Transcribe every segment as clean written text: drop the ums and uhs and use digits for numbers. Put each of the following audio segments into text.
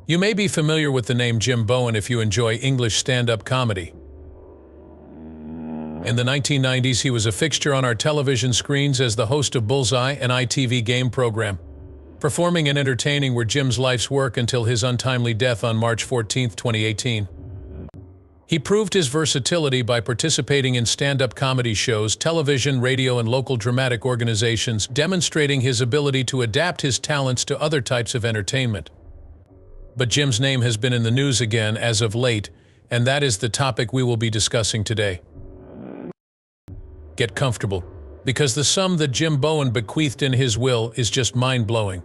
You may be familiar with the name Jim Bowen if you enjoy English stand-up comedy. In the 1990s, he was a fixture on our television screens as the host of Bullseye, an ITV game program. Performing and entertaining were Jim's life's work until his untimely death on March 14, 2018. He proved his versatility by participating in stand-up comedy shows, television, radio, and local dramatic organizations, demonstrating his ability to adapt his talents to other types of entertainment. But Jim's name has been in the news again as of late, and that is the topic we will be discussing today. Get comfortable, because the sum that Jim Bowen bequeathed in his will is just mind-blowing.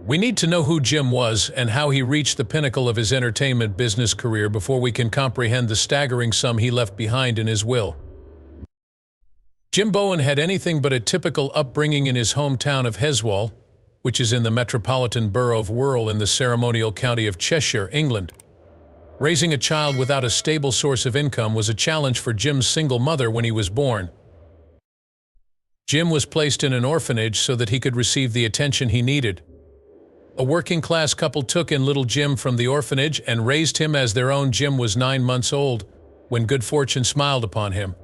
We need to know who Jim was and how he reached the pinnacle of his entertainment business career before we can comprehend the staggering sum he left behind in his will. Jim Bowen had anything but a typical upbringing in his hometown of Heswall, which is in the metropolitan borough of Wirral in the ceremonial county of Cheshire, England. Raising a child without a stable source of income was a challenge for Jim's single mother when he was born. Jim was placed in an orphanage so that he could receive the attention he needed. A working-class couple took in little Jim from the orphanage and raised him as their own. Jim was 9 months old when good fortune smiled upon him.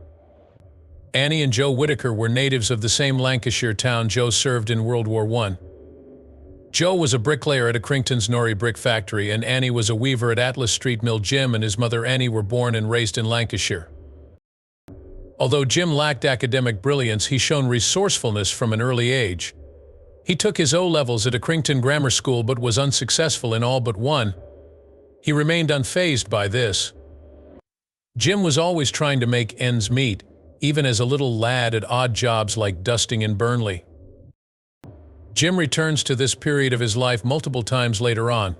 Annie and Joe Whitaker were natives of the same Lancashire town. Joe served in World War I. Joe was a bricklayer at Accrington's Norrie Brick Factory, and Annie was a weaver at Atlas Street Mill. Jim and his mother Annie were born and raised in Lancashire. Although Jim lacked academic brilliance, he shone resourcefulness from an early age. He took his O-levels at Accrington Grammar School but was unsuccessful in all but one. He remained unfazed by this. Jim was always trying to make ends meet, even as a little lad at odd jobs like dusting in Burnley. Jim returns to this period of his life multiple times later on.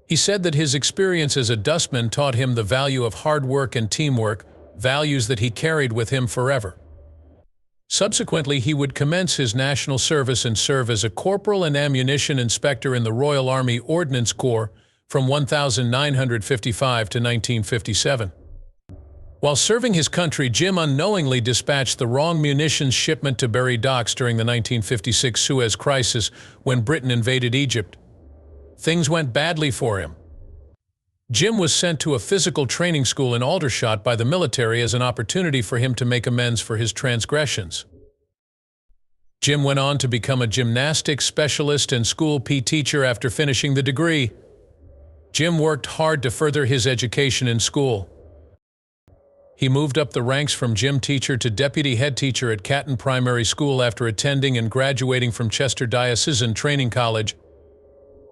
He said that his experience as a dustman taught him the value of hard work and teamwork, values that he carried with him forever. Subsequently, he would commence his national service and serve as a corporal and ammunition inspector in the Royal Army Ordnance Corps from 1955 to 1957. While serving his country, Jim unknowingly dispatched the wrong munitions shipment to Bury Docks during the 1956 Suez Crisis when Britain invaded Egypt. Things went badly for him. Jim was sent to a physical training school in Aldershot by the military as an opportunity for him to make amends for his transgressions. Jim went on to become a gymnastics specialist and school PE teacher after finishing the degree. Jim worked hard to further his education in school. He moved up the ranks from gym teacher to deputy head teacher at Catton Primary School after attending and graduating from Chester Diocesan Training College.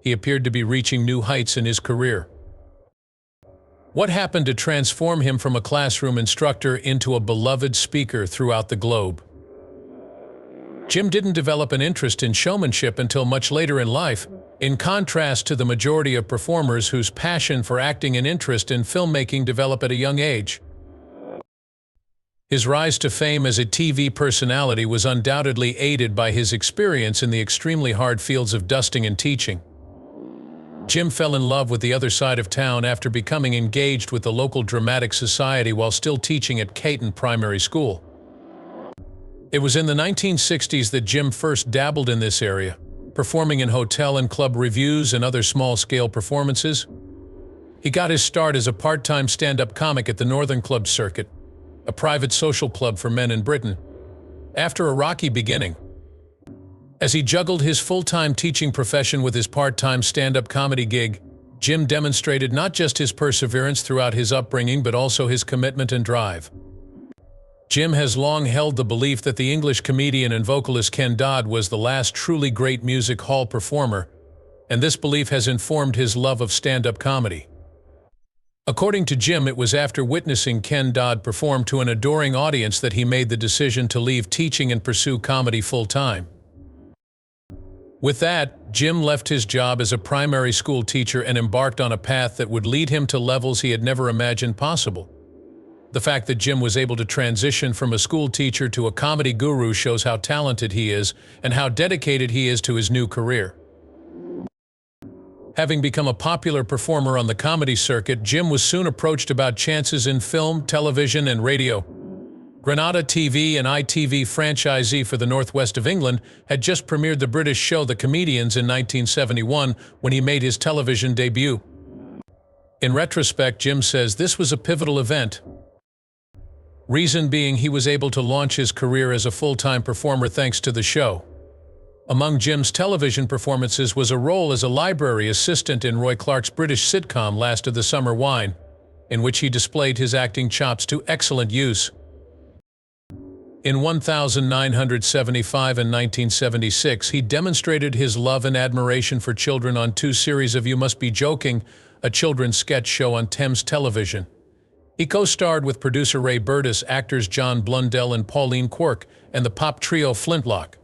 He appeared to be reaching new heights in his career. What happened to transform him from a classroom instructor into a beloved speaker throughout the globe? Jim didn't develop an interest in showmanship until much later in life, in contrast to the majority of performers whose passion for acting and interest in filmmaking develop at a young age. His rise to fame as a TV personality was undoubtedly aided by his experience in the extremely hard fields of dusting and teaching. Jim fell in love with the other side of town after becoming engaged with the local dramatic society while still teaching at Catton Primary School. It was in the 1960s that Jim first dabbled in this area, performing in hotel and club revues and other small-scale performances. He got his start as a part-time stand-up comic at the Northern Club Circuit, a private social club for men in Britain, after a rocky beginning. As he juggled his full-time teaching profession with his part-time stand-up comedy gig, Jim demonstrated not just his perseverance throughout his upbringing but also his commitment and drive. Jim has long held the belief that the English comedian and vocalist Ken Dodd was the last truly great music hall performer, and this belief has informed his love of stand-up comedy. According to Jim, it was after witnessing Ken Dodd perform to an adoring audience that he made the decision to leave teaching and pursue comedy full-time. With that, Jim left his job as a primary school teacher and embarked on a path that would lead him to levels he had never imagined possible. The fact that Jim was able to transition from a school teacher to a comedy guru shows how talented he is and how dedicated he is to his new career. Having become a popular performer on the comedy circuit, Jim was soon approached about chances in film, television, and radio. Granada TV, an ITV franchisee for the northwest of England, had just premiered the British show The Comedians in 1971 when he made his television debut. In retrospect, Jim says this was a pivotal event. Reason being, he was able to launch his career as a full-time performer thanks to the show. Among Jim's television performances was a role as a library assistant in Roy Clark's British sitcom Last of the Summer Wine, in which he displayed his acting chops to excellent use. In 1975 and 1976, he demonstrated his love and admiration for children on two series of You Must Be Joking, a children's sketch show on Thames Television. He co-starred with producer Ray Burtis, actors John Blundell and Pauline Quirk, and the pop trio Flintlock.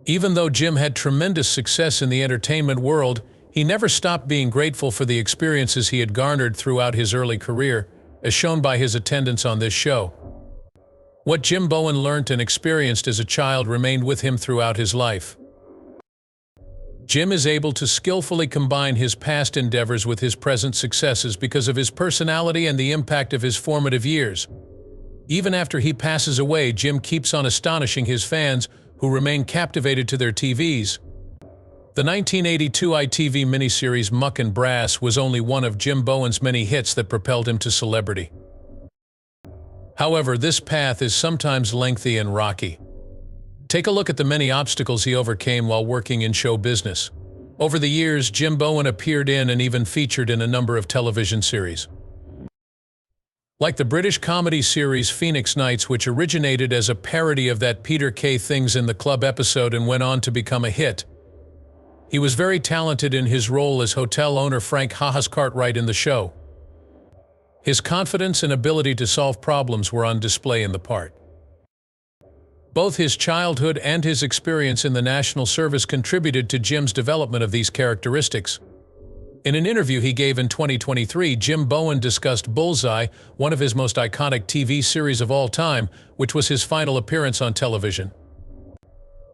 Even though Jim had tremendous success in the entertainment world, he never stopped being grateful for the experiences he had garnered throughout his early career, as shown by his attendance on this show. What Jim Bowen learnt and experienced as a child remained with him throughout his life. Jim is able to skillfully combine his past endeavors with his present successes because of his personality and the impact of his formative years. Even after he passes away, Jim keeps on astonishing his fans, who remain captivated to their TVs. The 1982 ITV miniseries Muck and Brass was only one of Jim Bowen's many hits that propelled him to celebrity. However, this path is sometimes lengthy and rocky. Take a look at the many obstacles he overcame while working in show business. Over the years, Jim Bowen appeared in and even featured in a number of television series. Like the British comedy series Phoenix Nights, which originated as a parody of that Peter Kay Things in the Club episode and went on to become a hit. He was very talented in his role as hotel owner Frank "Ha-Has" Cartwright in the show. His confidence and ability to solve problems were on display in the part. Both his childhood and his experience in the national service contributed to Jim's development of these characteristics. In an interview he gave in 2023, Jim Bowen discussed Bullseye, one of his most iconic TV series of all time, which was his final appearance on television.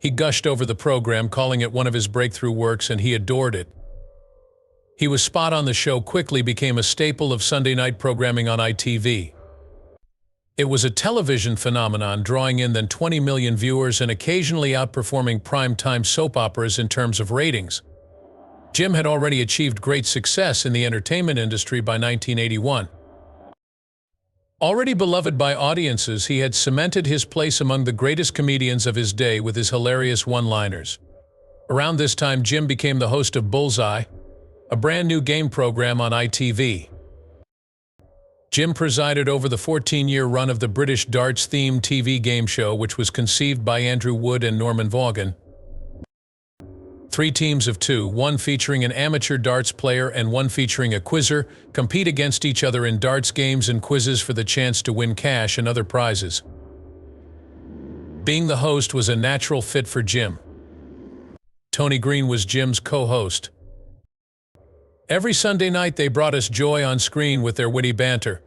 He gushed over the program, calling it one of his breakthrough works, and he adored it. He was spot on. The show quickly became a staple of Sunday night programming on ITV. It was a television phenomenon, drawing in than 20 million viewers and occasionally outperforming prime-time soap operas in terms of ratings. Jim had already achieved great success in the entertainment industry by 1981. Already beloved by audiences, he had cemented his place among the greatest comedians of his day with his hilarious one-liners. Around this time, Jim became the host of Bullseye, a brand new game program on ITV. Jim presided over the 14-year run of the British darts-themed TV game show, which was conceived by Andrew Wood and Norman Vaughan. 3 teams of 2, one featuring an amateur darts player and one featuring a quizzer, compete against each other in darts games and quizzes for the chance to win cash and other prizes. Being the host was a natural fit for Jim. Tony Green was Jim's co-host. Every Sunday night they brought us joy on screen with their witty banter.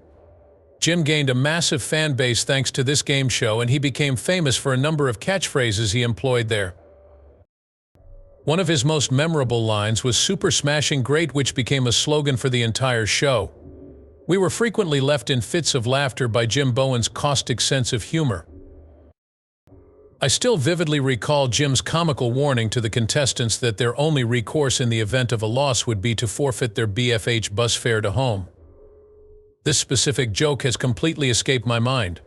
Jim gained a massive fan base thanks to this game show, and he became famous for a number of catchphrases he employed there. One of his most memorable lines was "Super Smashing Great," which became a slogan for the entire show. We were frequently left in fits of laughter by Jim Bowen's caustic sense of humor. I still vividly recall Jim's comical warning to the contestants that their only recourse in the event of a loss would be to forfeit their BFH bus fare to home. This specific joke has completely escaped my mind.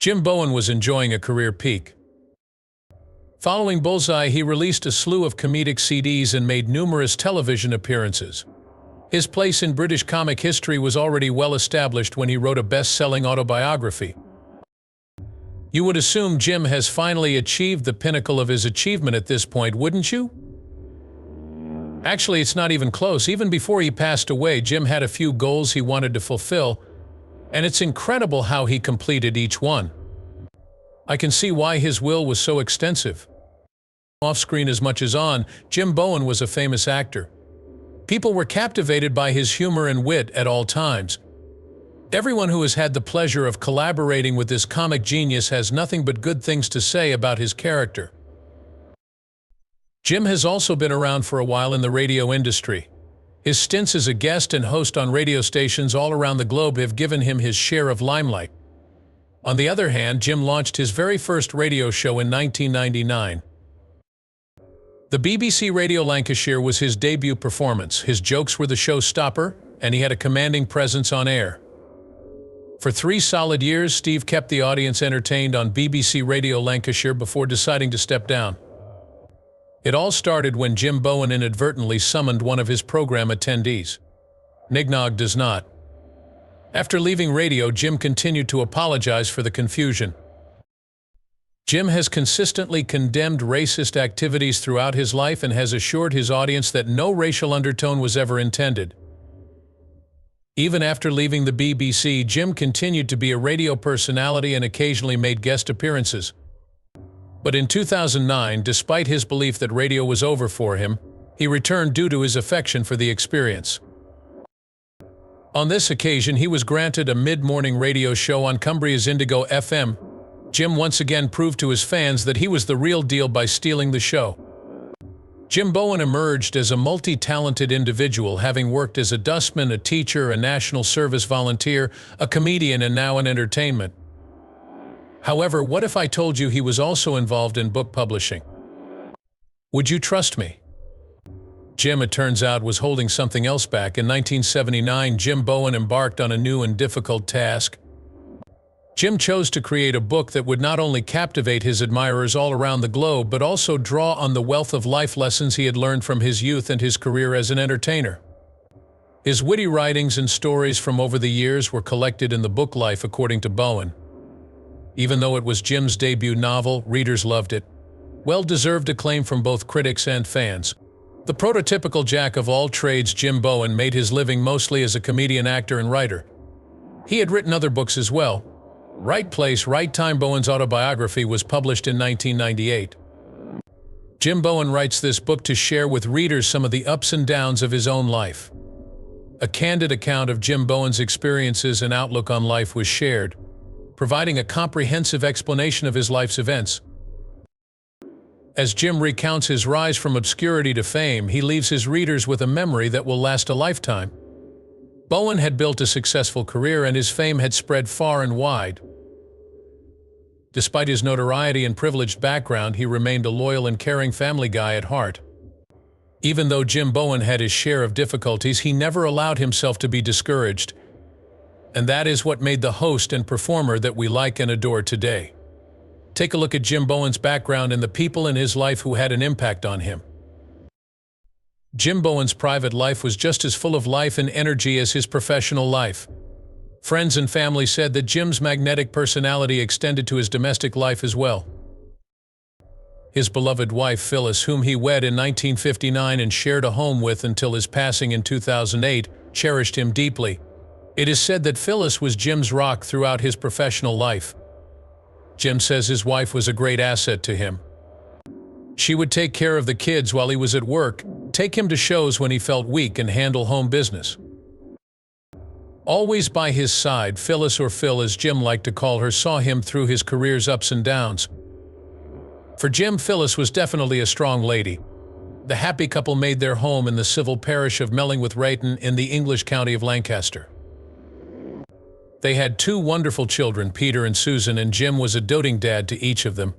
Jim Bowen was enjoying a career peak. Following Bullseye, he released a slew of comedic CDs and made numerous television appearances. His place in British comic history was already well established when he wrote a best-selling autobiography. You would assume Jim has finally achieved the pinnacle of his achievement at this point, wouldn't you? Actually, it's not even close. Even before he passed away, Jim had a few goals he wanted to fulfill, and it's incredible how he completed each one. I can see why his will was so extensive. Off-screen as much as on, Jim Bowen was a famous actor. People were captivated by his humor and wit at all times. Everyone who has had the pleasure of collaborating with this comic genius has nothing but good things to say about his character. Jim has also been around for a while in the radio industry. His stints as a guest and host on radio stations all around the globe have given him his share of limelight. On the other hand, Jim launched his very first radio show in 1999. The BBC Radio Lancashire was his debut performance. His jokes were the showstopper, and he had a commanding presence on air. For 3 solid years, Steve kept the audience entertained on BBC Radio Lancashire before deciding to step down. It all started when Jim Bowen inadvertently summoned one of his program attendees. Nignog does not. After leaving radio, Jim continued to apologize for the confusion. Jim has consistently condemned racist activities throughout his life and has assured his audience that no racial undertone was ever intended. Even after leaving the BBC, Jim continued to be a radio personality and occasionally made guest appearances. But in 2009, despite his belief that radio was over for him, he returned due to his affection for the experience. On this occasion, he was granted a mid-morning radio show on Cumbria's Indigo FM. Jim once again proved to his fans that he was the real deal by stealing the show. Jim Bowen emerged as a multi-talented individual, having worked as a dustman, a teacher, a national service volunteer, a comedian, and now in entertainment. However, what if I told you he was also involved in book publishing? Would you trust me? Jim, it turns out, was holding something else back. In 1979, Jim Bowen embarked on a new and difficult task. Jim chose to create a book that would not only captivate his admirers all around the globe, but also draw on the wealth of life lessons he had learned from his youth and his career as an entertainer. His witty writings and stories from over the years were collected in the book Life, according to Bowen. Even though it was Jim's debut novel, readers loved it. Well-deserved acclaim from both critics and fans. The prototypical jack of all trades, Jim Bowen made his living mostly as a comedian, actor, and writer. He had written other books as well. Right Place, Right Time. Bowen's autobiography was published in 1998. Jim Bowen writes this book to share with readers some of the ups and downs of his own life. A candid account of Jim Bowen's experiences and outlook on life was shared, providing a comprehensive explanation of his life's events. As Jim recounts his rise from obscurity to fame, he leaves his readers with a memory that will last a lifetime. Bowen had built a successful career and his fame had spread far and wide. Despite his notoriety and privileged background, he remained a loyal and caring family guy at heart. Even though Jim Bowen had his share of difficulties, he never allowed himself to be discouraged. And that is what made the host and performer that we like and adore today. Take a look at Jim Bowen's background and the people in his life who had an impact on him. Jim Bowen's private life was just as full of life and energy as his professional life. Friends and family said that Jim's magnetic personality extended to his domestic life as well. His beloved wife, Phyllis, whom he wed in 1959 and shared a home with until his passing in 2008, cherished him deeply. It is said that Phyllis was Jim's rock throughout his professional life. Jim says his wife was a great asset to him. She would take care of the kids while he was at work, take him to shows when he felt weak, and handle home business. Always by his side, Phyllis, or Phil as Jim liked to call her, saw him through his career's ups and downs. For Jim, Phyllis was definitely a strong lady. The happy couple made their home in the civil parish of Mellingwith in the English county of Lancaster. They had 2 wonderful children, Peter and Susan, and Jim was a doting dad to each of them.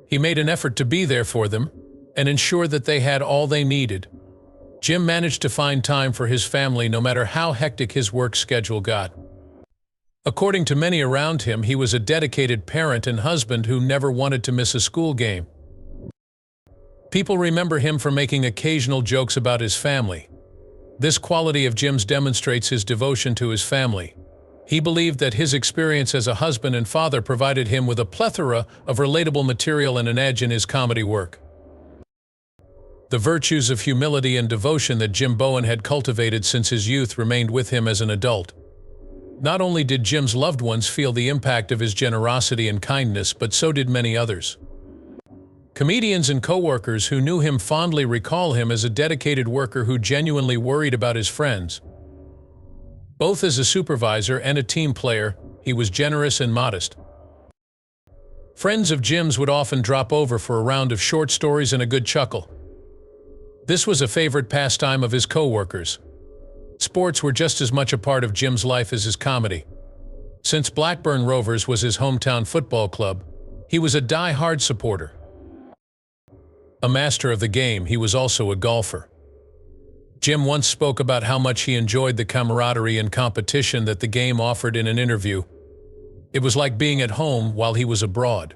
He made an effort to be there for them and ensure that they had all they needed. Jim managed to find time for his family no matter how hectic his work schedule got. According to many around him, he was a dedicated parent and husband who never wanted to miss a school game. People remember him for making occasional jokes about his family. This quality of Jim's demonstrates his devotion to his family. He believed that his experience as a husband and father provided him with a plethora of relatable material and an edge in his comedy work. The virtues of humility and devotion that Jim Bowen had cultivated since his youth remained with him as an adult. Not only did Jim's loved ones feel the impact of his generosity and kindness, but so did many others. Comedians and co-workers who knew him fondly recall him as a dedicated worker who genuinely worried about his friends. Both as a supervisor and a team player, he was generous and modest. Friends of Jim's would often drop over for a round of short stories and a good chuckle. This was a favorite pastime of his co-workers. Sports were just as much a part of Jim's life as his comedy. Since Blackburn Rovers was his hometown football club, he was a die-hard supporter. A master of the game, he was also a golfer. Jim once spoke about how much he enjoyed the camaraderie and competition that the game offered in an interview. It was like being at home while he was abroad.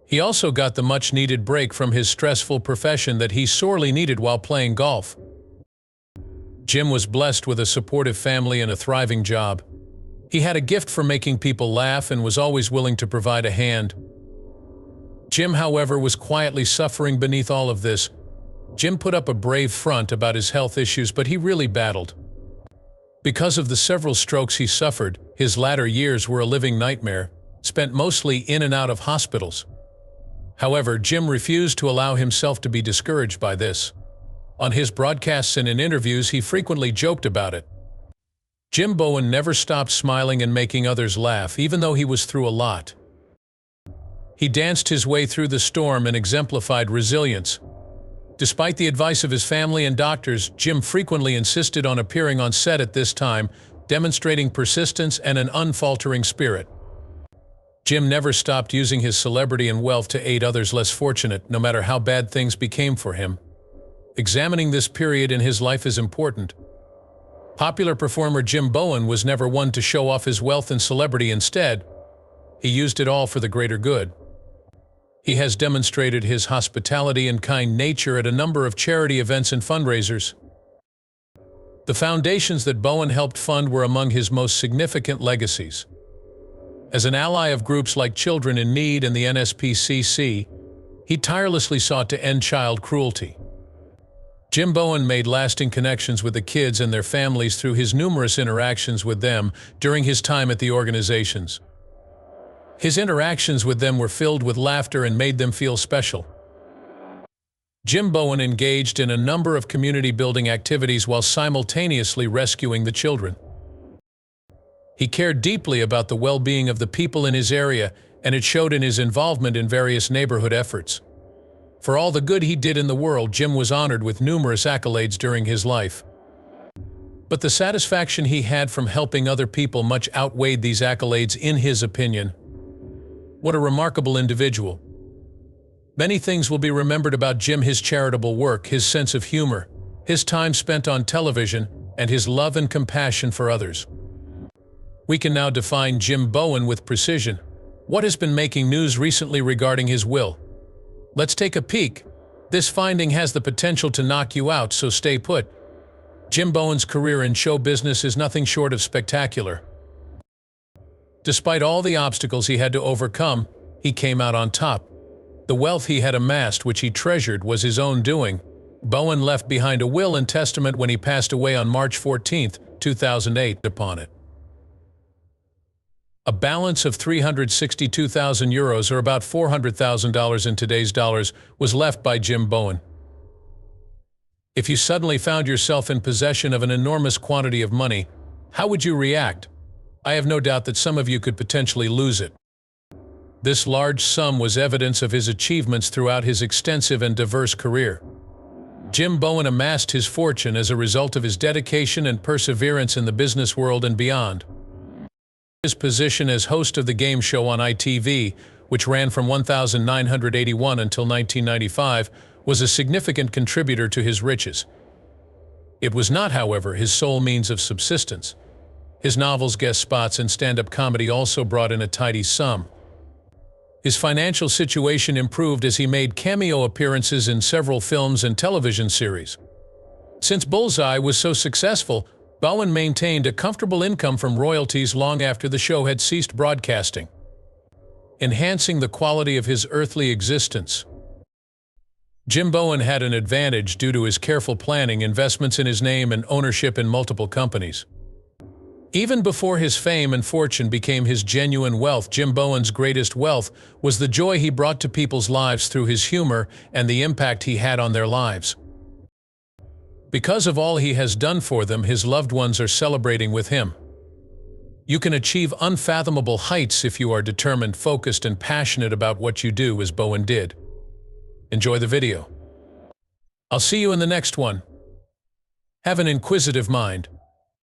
He also got the much-needed break from his stressful profession that he sorely needed while playing golf. Jim was blessed with a supportive family and a thriving job. He had a gift for making people laugh and was always willing to provide a hand. Jim, however, was quietly suffering beneath all of this. Jim put up a brave front about his health issues, but he really battled. Because of the several strokes he suffered, his latter years were a living nightmare, spent mostly in and out of hospitals. However, Jim refused to allow himself to be discouraged by this. On his broadcasts and in interviews, he frequently joked about it. Jim Bowen never stopped smiling and making others laugh, even though he was through a lot. He danced his way through the storm and exemplified resilience. Despite the advice of his family and doctors, Jim frequently insisted on appearing on set at this time, demonstrating persistence and an unfaltering spirit. Jim never stopped using his celebrity and wealth to aid others less fortunate, no matter how bad things became for him. Examining this period in his life is important. Popular performer Jim Bowen was never one to show off his wealth and celebrity. Instead, he used it all for the greater good. He has demonstrated his hospitality and kind nature at a number of charity events and fundraisers. The foundations that Bowen helped fund were among his most significant legacies. As an ally of groups like Children in Need and the NSPCC, he tirelessly sought to end child cruelty. Jim Bowen made lasting connections with the kids and their families through his numerous interactions with them during his time at the organizations. His interactions with them were filled with laughter and made them feel special. Jim Bowen engaged in a number of community-building activities while simultaneously rescuing the children. He cared deeply about the well-being of the people in his area, and it showed in his involvement in various neighborhood efforts. For all the good he did in the world, Jim was honored with numerous accolades during his life. But the satisfaction he had from helping other people much outweighed these accolades, in his opinion. What a remarkable individual. Many things will be remembered about Jim: his charitable work, his sense of humor, his time spent on television, and his love and compassion for others. We can now define Jim Bowen with precision. What has been making news recently regarding his will? Let's take a peek. This finding has the potential to knock you out, so stay put. Jim Bowen's career in show business is nothing short of spectacular. Despite all the obstacles he had to overcome, he came out on top. The wealth he had amassed, which he treasured, was his own doing. Bowen left behind a will and testament when he passed away on March 14, 2008, upon it. A balance of €362,000, or about $400,000 in today's dollars, was left by Jim Bowen. If you suddenly found yourself in possession of an enormous quantity of money, how would you react? I have no doubt that some of you could potentially lose it. This large sum was evidence of his achievements throughout his extensive and diverse career. Jim Bowen amassed his fortune as a result of his dedication and perseverance in the business world and beyond. His position as host of the game show on ITV, which ran from 1981 until 1995, was a significant contributor to his riches. It was not, however, his sole means of subsistence. His novels, guest spots, and stand-up comedy also brought in a tidy sum. His financial situation improved as he made cameo appearances in several films and television series. Since Bullseye was so successful, Bowen maintained a comfortable income from royalties long after the show had ceased broadcasting, enhancing the quality of his earthly existence. Jim Bowen had an advantage due to his careful planning, investments in his name, and ownership in multiple companies. Even before his fame and fortune became his genuine wealth, Jim Bowen's greatest wealth was the joy he brought to people's lives through his humor and the impact he had on their lives. Because of all he has done for them, his loved ones are celebrating with him. You can achieve unfathomable heights if you are determined, focused, and passionate about what you do, as Bowen did. Enjoy the video. I'll see you in the next one. Have an inquisitive mind.